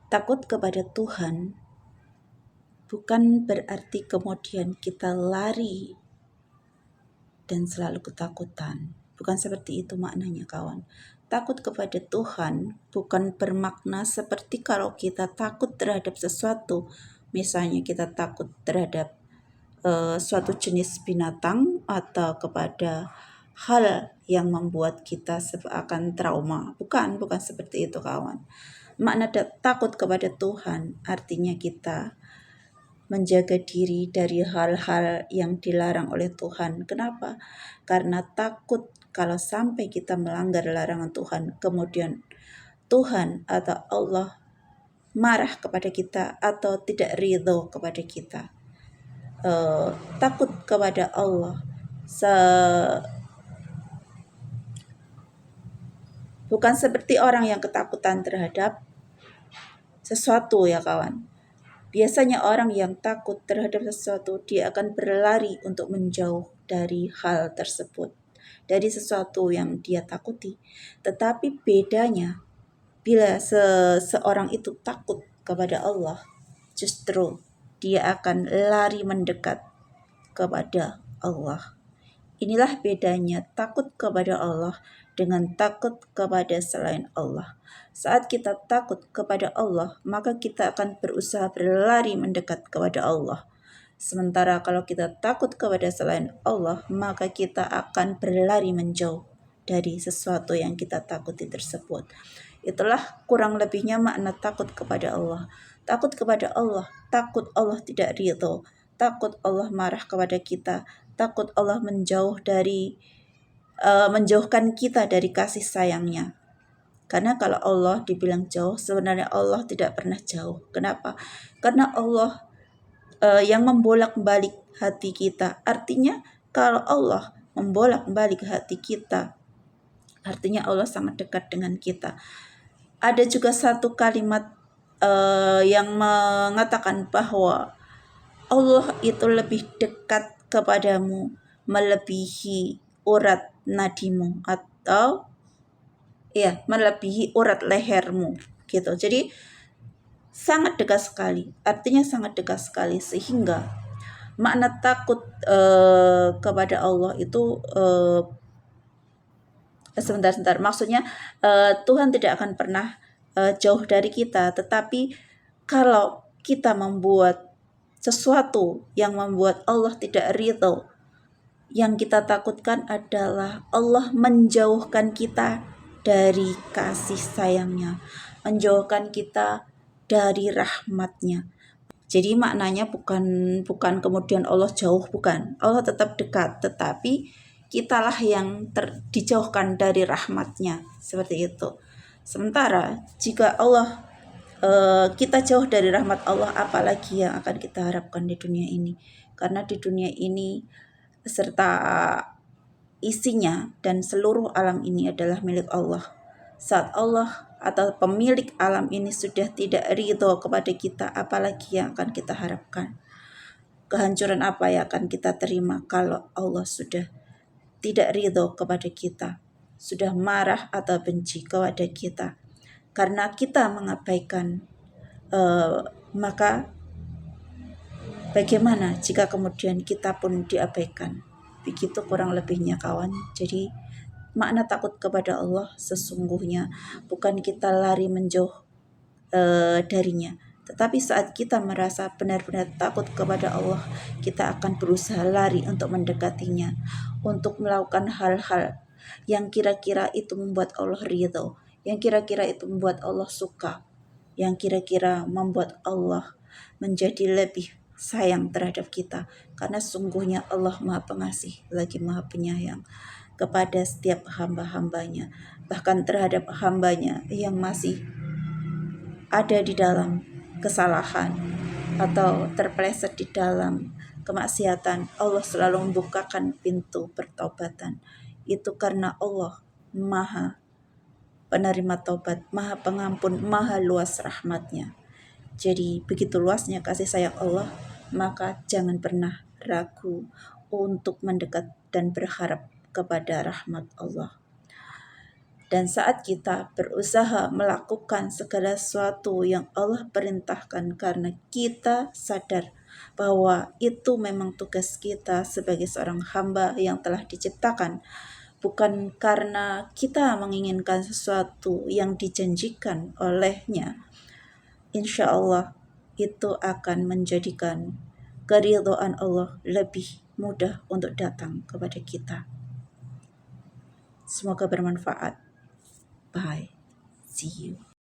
Takut kepada Tuhan bukan berarti kemudian kita lari dan selalu ketakutan. Bukan seperti itu maknanya, kawan. Takut kepada Tuhan bukan bermakna seperti kalau kita takut terhadap sesuatu. Misalnya kita takut terhadap suatu jenis binatang atau kepada hal yang membuat kita akan trauma. Bukan seperti itu, kawan. Makna takut kepada Tuhan artinya kita menjaga diri dari hal-hal yang dilarang oleh Tuhan. Kenapa? Karena takut kalau sampai kita melanggar larangan Tuhan, kemudian Tuhan atau Allah marah kepada kita atau tidak ridho kepada kita. Takut kepada Allah bukan seperti orang yang ketakutan terhadap sesuatu, ya kawan. Biasanya orang yang takut terhadap sesuatu, dia akan berlari untuk menjauh dari hal tersebut, dari sesuatu yang dia takuti. Tetapi bedanya, bila seseorang itu takut kepada Allah, justru dia akan lari mendekat kepada Allah. Inilah bedanya takut kepada Allah dengan takut kepada selain Allah. Saat kita takut kepada Allah, maka kita akan berusaha berlari mendekat kepada Allah. Sementara kalau kita takut kepada selain Allah, maka kita akan berlari menjauh dari sesuatu yang kita takuti tersebut. Itulah kurang lebihnya makna takut kepada Allah. Takut kepada Allah, takut Allah tidak ridho, takut Allah marah kepada kita, takut Allah menjauhkan kita dari kasih sayangnya. Karena kalau Allah dibilang jauh, sebenarnya Allah tidak pernah jauh. Kenapa? Karena Allah yang membolak-balik hati kita. Artinya kalau Allah membolak-balik hati kita, artinya Allah sangat dekat dengan kita. Ada juga satu kalimat yang mengatakan bahwa Allah itu lebih dekat kepadamu melebihi urat nadimu atau melebihi urat lehermu gitu. Jadi sangat dekat sekali. Artinya sangat dekat sekali, sehingga makna takut kepada Allah itu sebentar. Maksudnya Tuhan tidak akan pernah jauh dari kita, tetapi kalau kita membuat sesuatu yang membuat Allah tidak ridho, yang kita takutkan adalah Allah menjauhkan kita dari kasih sayangnya, menjauhkan kita dari rahmatnya. Jadi maknanya bukan kemudian Allah jauh, bukan. Allah tetap dekat, tetapi kitalah yang dijauhkan dari rahmatnya, seperti itu. Sementara jika Allah kita jauh dari rahmat Allah, apalagi yang akan kita harapkan di dunia ini? Karena di dunia ini serta isinya dan seluruh alam ini adalah milik Allah. Saat Allah atau pemilik alam ini sudah tidak ridho kepada kita, apalagi yang akan kita harapkan? Kehancuran apa yang akan kita terima kalau Allah sudah tidak ridho kepada kita, sudah marah atau benci kepada kita karena kita mengabaikan? Maka bagaimana jika kemudian kita pun diabaikan? Begitu kurang lebihnya, kawan. Jadi makna takut kepada Allah sesungguhnya bukan kita lari menjauh darinya, tetapi saat kita merasa benar-benar takut kepada Allah, kita akan berusaha lari untuk mendekatinya, untuk melakukan hal-hal yang kira-kira itu membuat Allah ridho, yang kira-kira itu membuat Allah suka, yang kira-kira membuat Allah menjadi lebih sayang terhadap kita. Karena sungguhnya Allah Maha Pengasih lagi Maha Penyayang kepada setiap hamba-hambanya, bahkan terhadap hambanya yang masih ada di dalam kesalahan atau terpeleset di dalam kemaksiatan. Allah selalu membukakan pintu pertobatan. Itu karena Allah Maha penerima taubat, Maha pengampun, Maha luas rahmatnya. Jadi begitu luasnya kasih sayang Allah, maka jangan pernah ragu untuk mendekat dan berharap kepada rahmat Allah. Dan saat kita berusaha melakukan segala sesuatu yang Allah perintahkan karena kita sadar bahwa itu memang tugas kita sebagai seorang hamba yang telah diciptakan, bukan karena kita menginginkan sesuatu yang dijanjikan olehnya, insya Allah itu akan menjadikan keridhaan Allah lebih mudah untuk datang kepada kita. Semoga bermanfaat. Bye. See you.